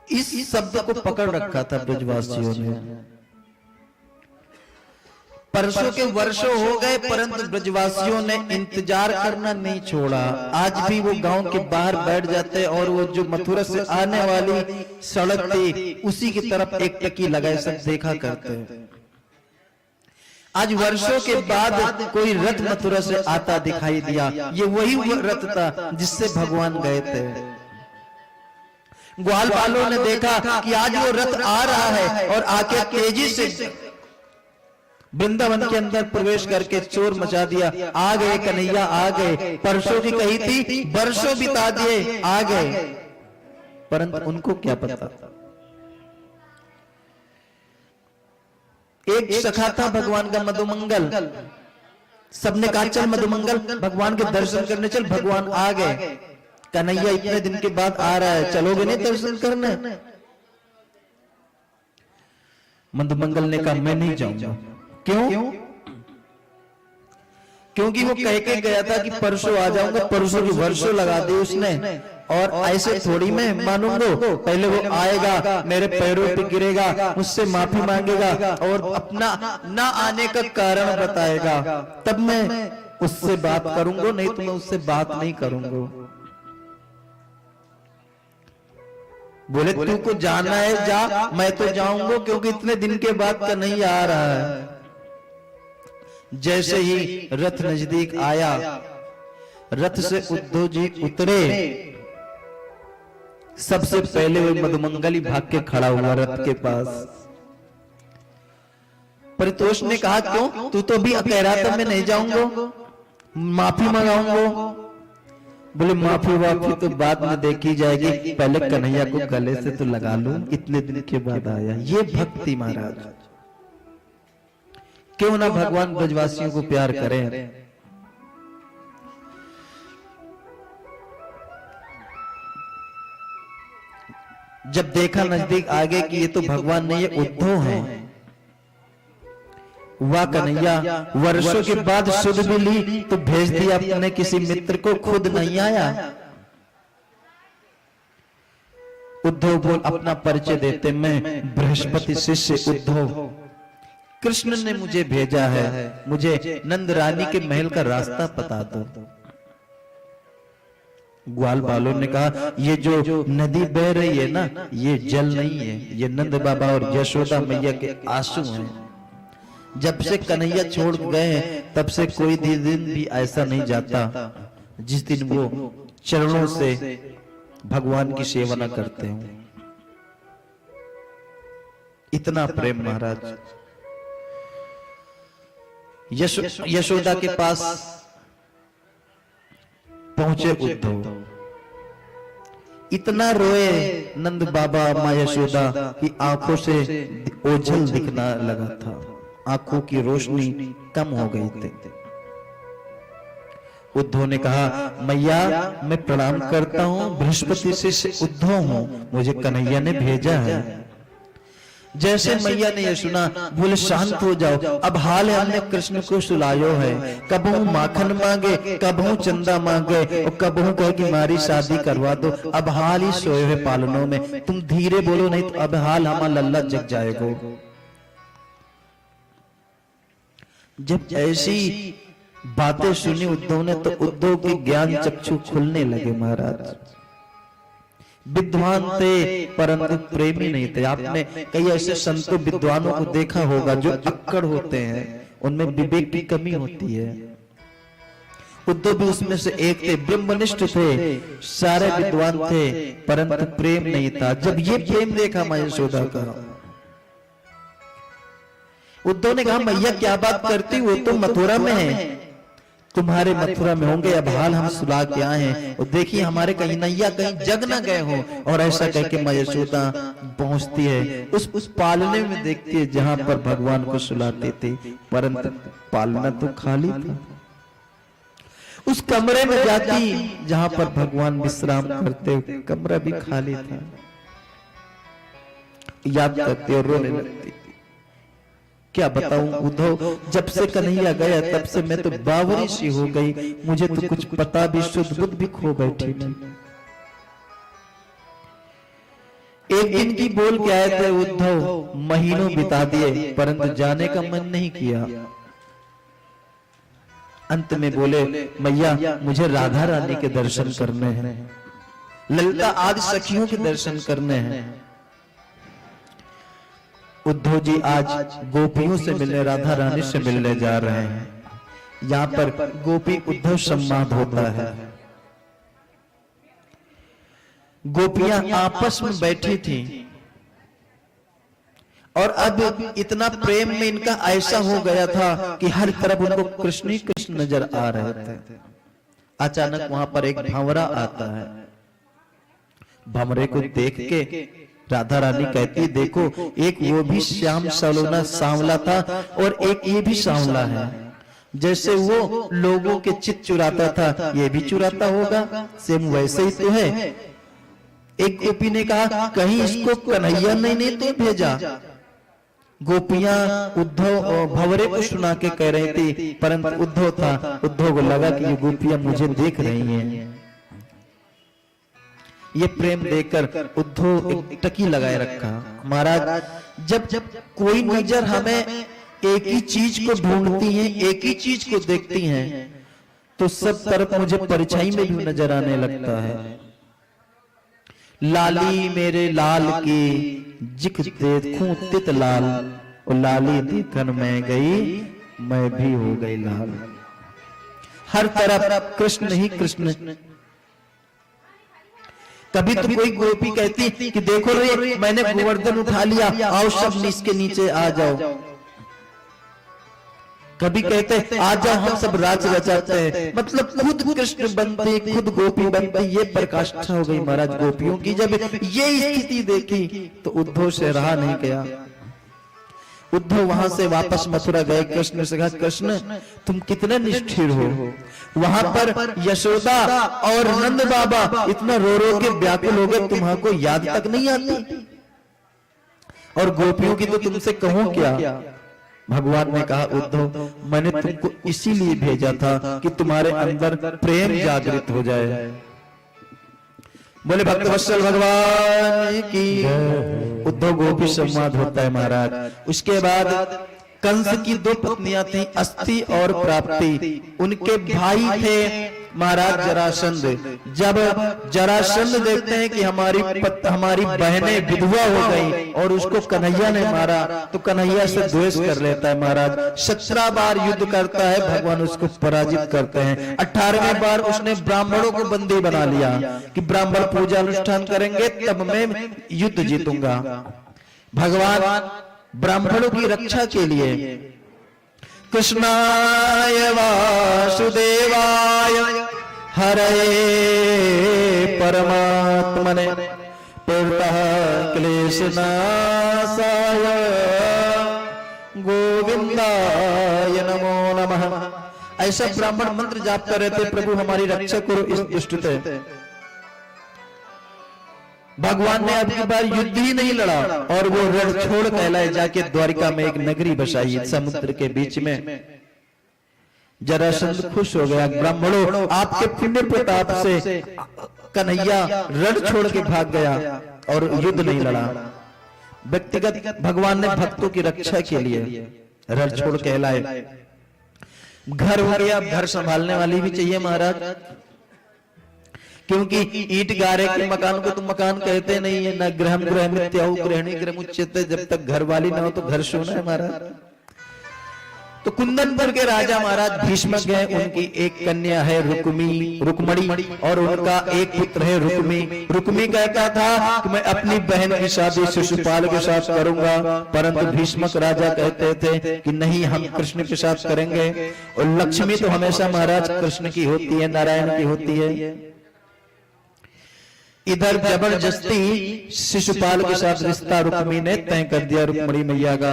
इस शब्द को पकड़ रखा था ब्रजवासियों ने। परसों के वर्षों हो गए, परंतु ब्रजवासियों ने इंतजार करना नहीं छोड़ा। आज भी वो गांव के बाहर बैठ जाते और वो जो मथुरा से आने वाली सड़क थी उसी की तरफ एक टकी लगाए सब देखा करते। आज वर्षों के बाद कोई रथ मथुरा से आता दिखाई दिया। ये वही रथ था जिससे भगवान गए थे। ग्वाल वालों ने देखा कि आज वो रथ आ रहा है और आके तेजी से वृंदावन के अंदर प्रवेश करके चोर मचा दिया। आ गए कन्हैया, आ गए। परसों की कही थी, वर्षों बिता दिए, आ गए। परंतु उनको क्या पता, एक सखा था भगवान का मधुमंगल। सबने कहा चल मधुमंगल भगवान के दर्शन करने चल। भगवान आ गए। कन्हैया इतने दिन के बाद आ रहा है, चलोगे नहीं दर्शन करने? मधुमंगल ने कहा मैं नहीं जाऊंगा। क्यों? क्योंकि वो कह के गया था कि परसों आ जाऊंगा। परसों की वर्षों लगा दी उसने, और ऐसे थोड़ी मैं मानूंगा। पहले वो आएगा, मेरे पैरों पे गिरेगा, मुझसे माफी मांगेगा और अपना ना आने का कारण बताएगा, तब मैं उससे बात करूंगा, नहीं तो मैं उससे बात नहीं करूंगा। बोले तू को जाना है जा, मैं तो जाऊंगा, क्योंकि इतने दिन के बाद का नहीं आ रहा है। जैसे ही रथ नजदीक आया, रथ से उद्धव जी उतरे, सबसे पहले वो मधुमंगल ही भाग के खड़ा हुआ रथ के पास। परितोष ने कहा क्यों? तू तो भी कह रहा था मैं नहीं जाऊंगा, माफी मंगाऊंगा। बोले माफी वाफी तो बाद में देखी जाएगी, पहले कन्हैया को गले से तो लगा लूं, इतने दिन के बाद आया। ये भक्ति महाराज। क्यों ना भगवान ब्रजवासियों को प्यार करें। जब देखा नजदीक आगे कि ये तो भगवान नहीं है, उद्धव हैं। वाह कन्हैया, वर्षों के बाद सुध भी ली तो भेज दिया अपने किसी मित्र को, खुद नहीं आया। उद्धव बोल अपना परिचय देते, मैं बृहस्पति शिष्य उद्धव, कृष्ण ने मुझे भेजा है, मुझे नंद रानी के महल का रास्ता बता दो। ग्वाल बालों ने कहा ये जो नदी बह रही है ना, ये जल नहीं है, ये नंद बाबा और यशोदा मैया के आंसू हैं। जब से कन्हैया छोड़ गए हैं तब से कोई दिन भी ऐसा नहीं जाता जिस दिन वो चरणों से भगवान की सेवा न करते हो। इतना प्रेम महाराज। यशोदा के पास पहुंचे उद्धव, इतना रोए नंद बाबा मां यशोदा की आंखों से ओझल दिखना लगा था, आंखों की रोशनी कम हो गई थी। उद्धव ने कहा मैया मैं प्रणाम करता हूं, बृहस्पति से उद्धव हूं, मुझे कन्हैया ने भेजा है। जैसे मैया ने यह सुना बोले शांत हो जाओ, अब हाल है हमने कृष्ण को सुलायो है। कबहू माखन मांगे, कबहू चंदा मांगे और कबहू कहे कि हमारी शादी करवा दो। अब हाल ही सोए हुए पालनों में, तुम धीरे बोलो नहीं तो अब हाल हमारा लल्ला जग जाएगा। जब ऐसी बातें सुनी उद्धव ने तो उद्धव के ज्ञान चक्षु खुलने लगे महाराज। विद्वान थे परंतु प्रेमी नहीं थे। आपने कई ऐसे संतों विद्वानों को देखा होगा जो अक्कड़ होते हैं, उनमें विवेक की कमी होती है। उद्धव भी उसमें से एक थे, ब्रह्मनिष्ठ थे, सारे विद्वान थे, परंतु प्रेम नहीं था। जब ये प्रेम देखा मां यशोदा का, उद्धव ने कहा मैया क्या बात करती, वो तो मथुरा में है, तुम्हारे मथुरा में होंगे, अब हाल हम सुला के आए हैं और देखिए हमारे कहीं नैया कहीं जग न गए हो। और ऐसा कह के मां यशोदा पहुंचती है उस पालने में, देखती है जहां पर भगवान को सुलाते थे, परंतु पालना तो खाली था। उस कमरे में जाती जहां पर भगवान विश्राम करते, कमरा भी खाली था। याद करते और रोने लगती। क्या बताऊं उद्धव, जब से कन्हैया गया तब से मैं तो बावरी सी हो गई, मुझे तो कुछ पता भी, शुद्ध बुद्ध भी खो बैठी नहीं। एक दिन की बोल के आए थे उद्धव, महीनों बिता दिए परंतु जाने का मन नहीं किया। अंत में बोले मैया मुझे राधा रानी के दर्शन करने हैं, ललिता आदि सखियों के दर्शन करने हैं। उद्धव जी आज गोपियों से मिलने, राधा रानी से मिलने जा रहे हैं। यहाँ पर गोपी उद्धव संवाद होता है। गोपियां आपस में बैठी थी और अब इतना प्रेम में इनका ऐसा हो गया था कि हर तरफ उनको कृष्ण ही कृष्ण नजर आ रहे थे। अचानक वहां पर एक भंवरा आता है। भंवरे को देख के राधा रानी कहती देखो, एक वो भी श्याम सलोना सांवला था और एक ये भी सांवला है। जैसे वो लोगों के चित्त चुराता था, ये भी चुराता होगा, सेम वैसे ही तो है। एक गोपी ने कहा कहीं इसको कन्हैया ने नहीं तो भेजा। गोपियां उद्धव और भंवरे को सुना के कह रही थी, परंतु उद्धव था, उद्धव को लगा कि ये गोपियां मुझे देख रही हैं। ये प्रेम देखकर उद्धव एक टकी लगाए रखा। महाराज जब कोई नजर हमें एक ही चीज को ढूंढती है, एक ही चीज को देखती हैं, तो सब तरफ मुझे परछाई में भी नजर आने लगता है। लाली मेरे लाल की जिक देखूं तित लाल, और लाली देखन मैं गई, मैं भी हो गई लाल। हर तरफ कृष्ण ही कृष्ण। कभी तो कोई गोपी कहती कि देखो रे मैंने गोवर्धन उठा लिया, आओ सब इसके नीचे आ जाओ। कभी कहते आ जाओ हम सब राज रचाते हैं, मतलब खुद कृष्ण बनते, खुद गोपी बनते। ये प्रकाष्ठा हो गई महाराज गोपियों की। जब ये स्थिति देखी तो उद्धव से रहा नहीं गया। उद्धव वहां से वापस मथुरा गए। कृष्ण से कहा कृष्ण तुम कितने निष्ठुर हो। वहां पर यशोदा और नंद बाबा इतना रो रो के व्याकुल हो गए, तुम्हारे याद तक नहीं आती। और गोपियों की तो तुमसे कहूं क्या। भगवान ने कहा उद्धव मैंने तुमको इसीलिए भेजा था कि तुम्हारे अंदर प्रेम जागृत हो जाए। बोले भक्तवत्सल भगवान की। उद्धव गोपी संवाद होता है महाराज। उसके बाद कंस की दो पत्नियां थी, अस्ति और प्राप्ति। उनके भाई थे महाराज जरासंध। जब जरासंध देखते हैं कि हमारी बहनें विधवा हो गई और उसको कन्हैया ने मारा, तो कन्हैया से द्वेष कर लेता है महाराज। 17 बार युद्ध करता है, भगवान उसको पराजित करते हैं। 18वें बार उसने ब्राह्मणों को बंदी बना लिया कि ब्राह्मण पूजा अनुष्ठान करेंगे तब मैं युद्ध जीतूंगा। भगवान ब्राह्मणों की रक्षा के लिए कृष्णाय वासुदेवाय हरये परमात्मने प्रेरतः क्लेशनाशाय गोविंदाय नमो नमः। ऐसा ब्राह्मण मंत्र जाप कर रहे थे, प्रभु हमारी रक्षा करो इस दुष्ट से। भगवान ने अब की बार युद्ध ही नहीं लड़ा और वो रण छोड़ कहलाए जाके द्वारिका में एक नगरी बसाई समुद्र के बीच में। जरासंध खुश हो गया, ब्राह्मणों आपके पुण्य प्रताप से कन्हैया रण छोड़ के भाग गया और युद्ध नहीं लड़ा। व्यक्तिगत भगवान ने भक्तों की रक्षा के लिए रण छोड़ कहलाए। घर हो गया, घर संभालने वाली भी चाहिए महाराज, क्योंकि ईंट गारे के मकान को तो मकान कहते नहीं है ना। गृहम गृहमित्याहु गृहिणी गृहमुच्यते। जब तक घर वाली ना हो तो घर सोना है महाराज। तो कुंदनपुर के राजा महाराज भीष्मक हैं, उनकी एक कन्या है रुक्मणी और उनका एक पुत्र है रुक्मी। रुक्मी कहता था कि मैं अपनी बहन की शादी शिशुपाल के साथ करूंगा, परंतु भीष्मक राजा कहते थे कि नहीं हम कृष्ण के साथ करेंगे। और लक्ष्मी तो हमेशा महाराज कृष्ण की होती है, नारायण की होती है। इधर जबरदस्ती शिशुपाल के साथ रिश्ता रुक्मी ने तय कर दिया रुक्मणी मैया का।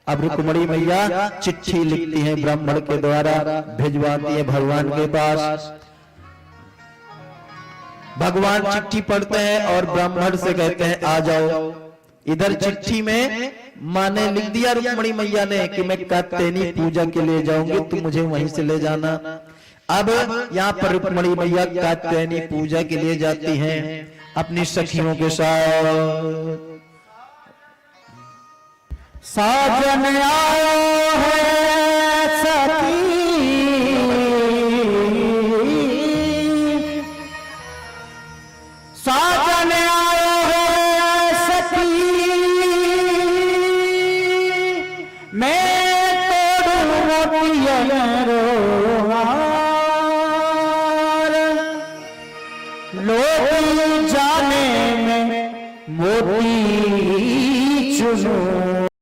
अब रुक्मणी मैया चिट्ठी लिखती है, ब्राह्मण के द्वारा भिजवाती है भगवान के पास। भगवान चिट्ठी पढ़ते हैं और ब्राह्मण से कहते हैं आ जाओ। इधर चिट्ठी में माँ ने लिख दिया रुक्मणी मैया ने कि मैं कात्यायनी पूजा के लिए जाऊंगी, तुम मुझे वहीं से ले जाना। अब यहाँ पर रुक्मणी मैया कात्यायनी पूजा के लिए जाती हैं अपनी सखियों के साथ। साजन आयो है सखी, साजन आयो है सखी, मैं तोड़ू मोतियन रोहार, लोग जाने में मोती चुनूं